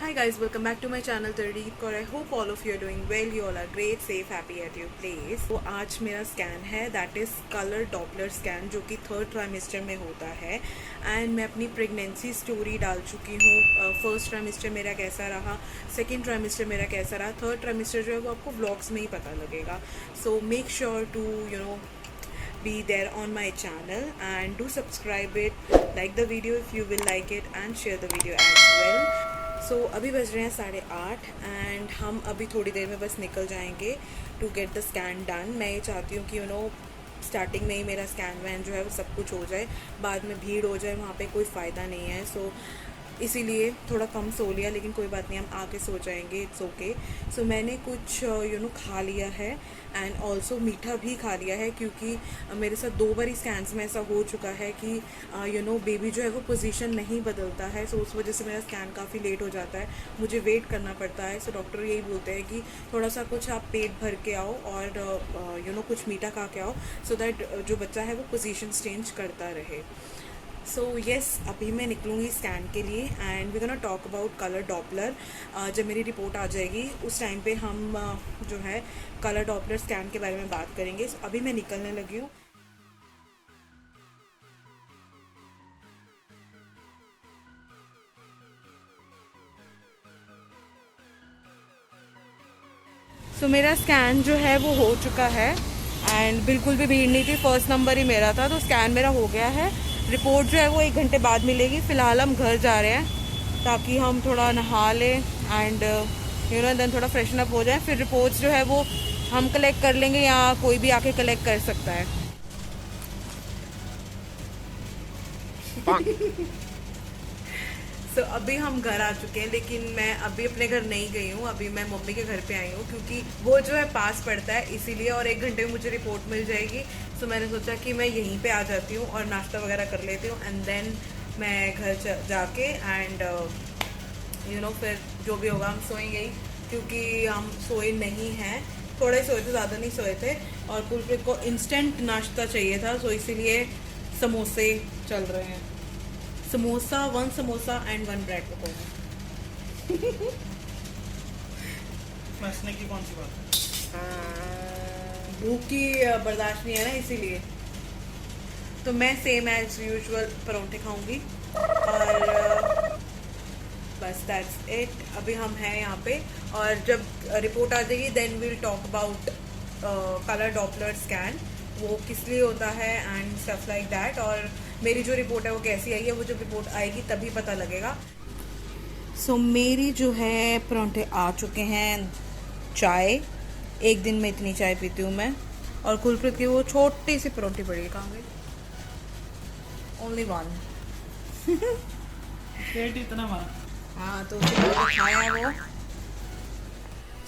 Hi guys, welcome back to my channel Tardeep Kaur. I hope all of you are doing well. You all are great, safe, happy at your place. तो आज मेरा scan है that is colour Doppler scan जो कि third trimester में होता है and मैं अपनी प्रेगनेंसी स्टोरी डाल चुकी हूँ। फर्स्ट ट्राइमेस्टर मेरा कैसा रहा, सेकेंड ट्राइमेस्टर मेरा कैसा रहा, थर्ड ट्राइमेस्टर जो है वो आपको व्लॉग्स में ही पता लगेगा। So make sure to be there on my channel and do subscribe it, like the video if you will like it and share the video as well. So अभी बज रहे हैं 8:30 एंड हम अभी थोड़ी देर में बस निकल जाएंगे to get the scan done. मैं ये चाहती हूँ कि स्टार्टिंग में ही मेरा स्कैन वैन जो है वो सब कुछ हो जाए, बाद में भीड़ हो जाए वहाँ पे कोई फ़ायदा नहीं है। सो इसीलिए थोड़ा कम सो लिया, लेकिन कोई बात नहीं, हम आके सो जाएंगे, इट्स ओके। सो मैंने कुछ खा लिया है एंड ऑल्सो मीठा भी खा लिया है क्योंकि मेरे साथ 2 बार स्कैन्स में ऐसा हो चुका है कि बेबी जो है वो पोजीशन नहीं बदलता है। सो उस वजह से मेरा स्कैन काफ़ी लेट हो जाता है, मुझे वेट करना पड़ता है। सो डॉक्टर यही बोलते हैं कि थोड़ा सा कुछ आप पेट भर के आओ और कुछ मीठा खा के आओ सो दैट जो बच्चा है वो पोजीशन चेंज करता रहे। सो येस, अभी मैं निकलूँगी स्कैन के लिए and we gonna talk about colour Doppler. जब मेरी रिपोर्ट आ जाएगी उस टाइम पे हम जो है कलर डॉपलर स्कैन के बारे में बात करेंगे। so, अभी मैं निकलने लगी हूँ। मेरा स्कैन जो है वो हो चुका है एंड बिल्कुल भी भीड़ नहीं थी, फर्स्ट नंबर ही मेरा था, तो स्कैन मेरा हो गया है। रिपोर्ट जो है वो 1 घंटे बाद मिलेगी। फ़िलहाल हम घर जा रहे हैं ताकि हम थोड़ा नहा लें एंड देन थोड़ा फ्रेशन अप हो जाए, फिर रिपोर्ट्स जो है वो हम कलेक्ट कर लेंगे या कोई भी आके कलेक्ट कर सकता है। सो अभी हम घर आ चुके हैं, लेकिन मैं अभी अपने घर नहीं गई हूँ, अभी मैं मम्मी के घर पे आई हूँ क्योंकि वो जो है पास पड़ता है इसीलिए, और 1 घंटे में मुझे रिपोर्ट मिल जाएगी। सो मैंने सोचा कि मैं यहीं पे आ जाती हूँ और नाश्ता वगैरह कर लेती हूँ एंड देन मैं घर जाके एंड फिर जो भी होगा हम सोएंगे ही, क्योंकि हम सोए नहीं हैं, थोड़ा ही सोए थे, ज़्यादा नहीं सोए थे। और कुलप्रीत को इंस्टेंट नाश्ता चाहिए था, सो इसीलिए समोसे चल रहे हैं। Samosa, 1 samosa and 1 bread pakora. हंसने की कौन सी बात है? भूख की बर्दाश्त नहीं है ना, इसीलिए। तो मैं सेम एज यूजुअल परोठे खाऊंगी और बस दैट्स इट। अभी हम हैं यहाँ पे और जब रिपोर्ट आ जाएगी then will talk about colour Doppler scan, वो किस लिए होता है एंड स्टफ लाइक दैट, और मेरी जो रिपोर्ट है वो कैसी आई है वो जब रिपोर्ट आएगी तभी पता लगेगा। सो मेरी जो है परांठे आ चुके हैं। चाय, एक दिन में इतनी चाय पीती हूँ मैं, और कुलप्रीत की वो छोटी सी परांठी पड़ी है, कहाँ गई? ओनली 1। पेट इतना बड़ा। हाँ, तो खाया है वो।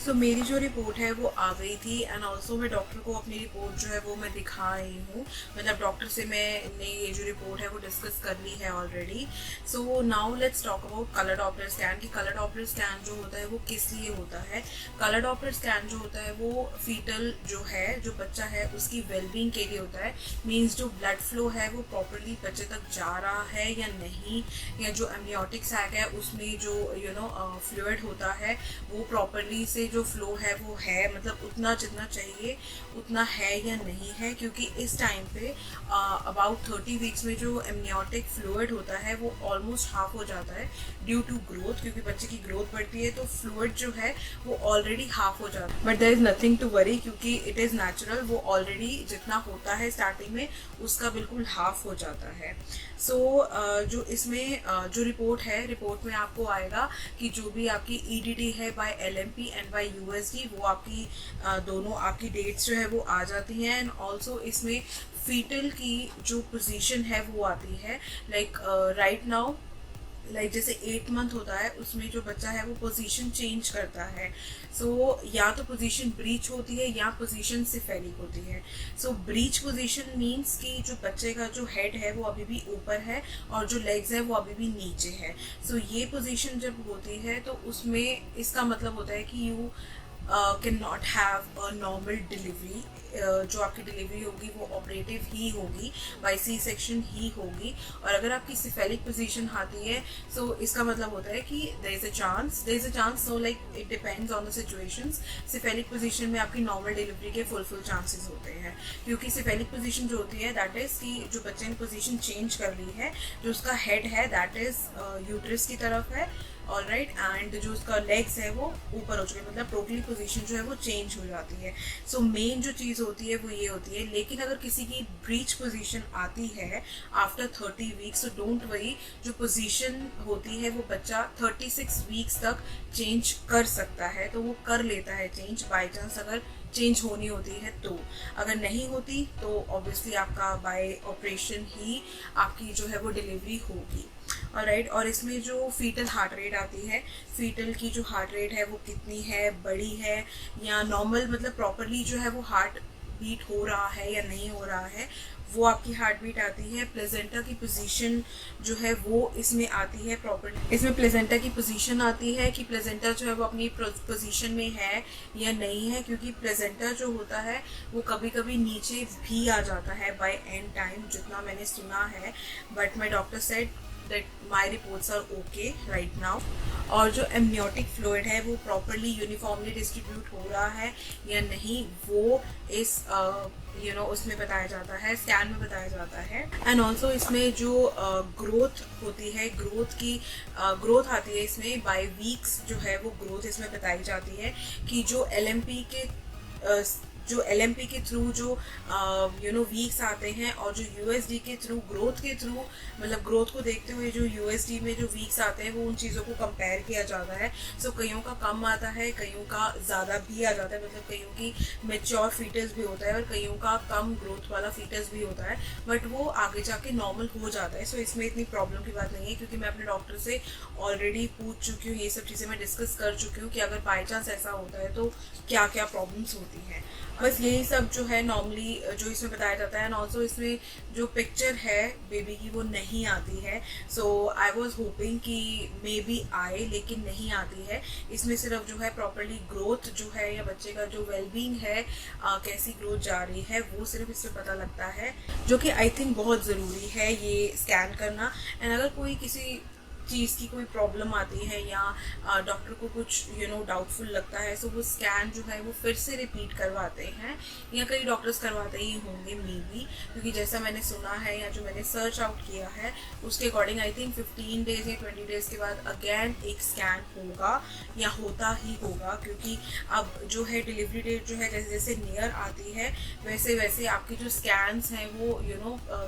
सो मेरी जो रिपोर्ट है वो आ गई थी एंड ऑल्सो मैं डॉक्टर को अपनी रिपोर्ट जो है वो मैं दिखा रही हूँ, मतलब डॉक्टर से मैंने ये जो रिपोर्ट है वो डिस्कस कर ली है already. So now let's talk about colour Doppler scan कि कलर डॉपलर स्कैन जो होता है वो किस लिए होता है। कलर डॉपलर स्कैन जो होता है वो फीटल जो है, जो बच्चा है उसकी वेलबींग के लिए होता है। मीन्स जो ब्लड फ्लो है वो प्रॉपरली बच्चे तक जा रहा है या नहीं, या जो एमनियोटिक सैक है उसमें जो फ्लूइड होता है वो प्रॉपरली से जो फ्लो है वो है, मतलब उतना जितना चाहिए उतना है या नहीं है, क्योंकि इस टाइम पे अबाउट 30 वीक्स में जो एमनियोटिक फ्लूइड होता है वो ऑलमोस्ट हाफ हो जाता है ड्यू टू ग्रोथ, क्योंकि बच्चे की ग्रोथ बढ़ती है तो फ्लूइड जो है वो ऑलरेडी हाफ हो जाता है। But there is nothing to worry क्योंकि इट इज़ नेचुरल, वो ऑलरेडी जितना होता है स्टार्टिंग में उसका बिल्कुल हाफ हो जाता है। सो जो इसमें जो रिपोर्ट है, रिपोर्ट में आपको आएगा कि जो भी आपकी EDD है by LMP and by USD वो आपकी दोनों आपकी डेट्स जो है वो आ जाती हैं एंड ऑल्सो इसमें फीटल की जो पोजीशन है वो आती है। लाइक राइट नाउ, लाइक जैसे 8 मंथ होता है उसमें जो बच्चा है वो पोजीशन चेंज करता है। सो या तो पोजीशन ब्रीच होती है या पोजीशन सिफेलिक होती है। सो ब्रीच पोजीशन मींस कि जो बच्चे का जो हेड है वो अभी भी ऊपर है और जो लेग्स है वो अभी भी नीचे है। सो ये पोजीशन जब होती है तो उसमें इसका मतलब होता है कि you can not have a normal delivery. जो आपकी डिलीवरी होगी वो ऑपरेटिव ही होगी, बाय सी सेक्शन ही होगी। और अगर आपकी सिफेलिक पोजीशन आती है सो इसका मतलब होता है कि there is a chance, so like it depends on the situations. Cephalic position में आपकी नॉर्मल डिलीवरी के फुल चांसेस होते हैं, क्योंकि सिफेलिक पोजीशन जो होती है दैट इज कि जो बच्चे ने पोजीशन चेंज कर ली है, जो उसका हेड है दैट इज यूट्रस की तरफ है, ऑल राइट, एंड जो उसका लेग्स है वो ऊपर हो चुके हैं, मतलब टोटली पोजीशन जो है वो चेंज हो जाती है। सो मेन जो चीज़ होती है वो ये होती है। लेकिन अगर किसी की ब्रीच पोजीशन आती है आफ्टर 30 वीक्स, तो डोंट वरी, जो पोजीशन होती है वो बच्चा 36 वीक्स तक चेंज कर सकता है, तो वो कर लेता है चेंज, बाई चांस अगर चेंज होनी होती है तो। अगर नहीं होती तो ऑब्वियसली आपका बाय ऑपरेशन ही आपकी जो है वो डिलीवरी होगी, राइट। और इसमें जो फीटल हार्ट रेट आती है, फीटल की जो हार्ट रेट है वो कितनी है, बड़ी है या नॉर्मल, मतलब प्रॉपरली जो है वो हार्ट बीट हो रहा है या नहीं हो रहा है, वो आपकी हार्ट बीट आती है। प्लेजेंटा की पोजीशन जो है वो इसमें आती है प्रॉपरली, इसमें प्लेजेंटा की पोजीशन आती है कि प्लेजेंटा जो है वो अपनी पोजीशन में है या नहीं है, क्योंकि प्लेजेंटा जो होता है वो कभी कभी नीचे भी आ जाता है बाय एंड टाइम, जितना मैंने सुना है। But my doctor said that my reports are okay right now। और जो एमनियोटिक फ्लूइड है वो प्रॉपरली यूनिफॉर्मली डिस्ट्रीब्यूट हो रहा है या नहीं, वो इस उसमें बताया जाता है, स्कैन में बताया जाता है। एंड ऑल्सो इसमें जो ग्रोथ होती है, ग्रोथ आती है इसमें बाय वीक्स, जो है वो ग्रोथ इसमें बताई जाती है कि जो LMP के थ्रू जो वीक्स आते हैं और जो USD के थ्रू, ग्रोथ के थ्रू, मतलब ग्रोथ को देखते हुए जो USD में जो वीक्स आते हैं वो उन चीज़ों को कंपेयर किया जाता है। सो कईयों का कम आता है, कईयों का ज़्यादा भी आ जाता है, मतलब कईयों की मेच्योर फीटस भी होता है और कईयों का कम ग्रोथ वाला फीटस भी होता है, बट वो आगे जाके नॉर्मल हो जाता है। सो इसमें इतनी प्रॉब्लम की बात नहीं है, क्योंकि मैं अपने डॉक्टर से ऑलरेडी पूछ चुकी हूँ, ये सब चीज़ें मैं डिस्कस कर चुकी हूँ कि अगर बाई चांस ऐसा होता है तो क्या क्या प्रॉब्लम्स होती हैं। बस यही सब जो है नॉर्मली जो इसमें बताया जाता है। एंड ऑल्सो इसमें जो पिक्चर है बेबी की वो नहीं आती है। सो आई वॉज होपिंग कि मे बी आए, लेकिन नहीं आती है। इसमें सिर्फ जो है प्रॉपरली ग्रोथ जो है या बच्चे का जो वेलबींग है, कैसी ग्रोथ जा रही है, वो सिर्फ इसमें पता लगता है, जो कि आई थिंक बहुत ज़रूरी है ये स्कैन करना। एंड अगर कोई किसी चीज़ की कोई प्रॉब्लम आती है या डॉक्टर को कुछ डाउटफुल लगता है, सो वो स्कैन जो है वो फिर से रिपीट करवाते हैं, या कई डॉक्टर्स करवाते ही होंगे मे बी, क्योंकि जैसा मैंने सुना है या जो मैंने सर्च आउट किया है उसके अकॉर्डिंग आई थिंक 15 डेज या 20 डेज के बाद अगेन एक स्कैन होगा या होता ही होगा, क्योंकि अब जो है डिलीवरी डेट जो है जैसे जैसे नियर आती है वैसे वैसे आपकी जो स्कैन्स हैं वो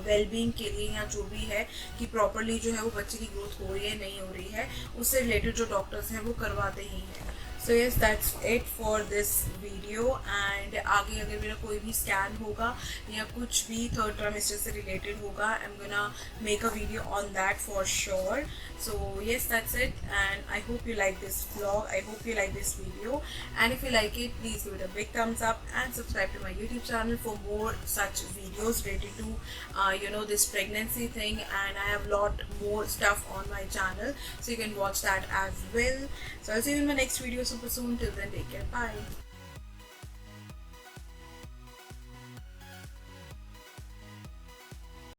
वेलबींग के लिए या जो भी है कि प्रॉपरली जो है वो बच्चे की ग्रोथ हो रही है नहीं हो रही है, उससे रिलेटेड जो डॉक्टर्स हैं वो करवाते ही हैं। So yes, that's it for this video. And आगे अगर मेरा कोई भी स्कैन होगा या कुछ भी थर्ड ट्राइमेस्टर से रिलेटेड होगा, I am gonna make a video on that for sure. So yes, that's it, and I hope you like this vlog, I hope you like this video, and if you like it, please give it a big thumbs up and subscribe to my YouTube channel for more such videos related to this pregnancy thing, and I have lot more stuff on my channel, so you can watch that as well. So I'll see you in my next video super soon. Till then, take care, bye.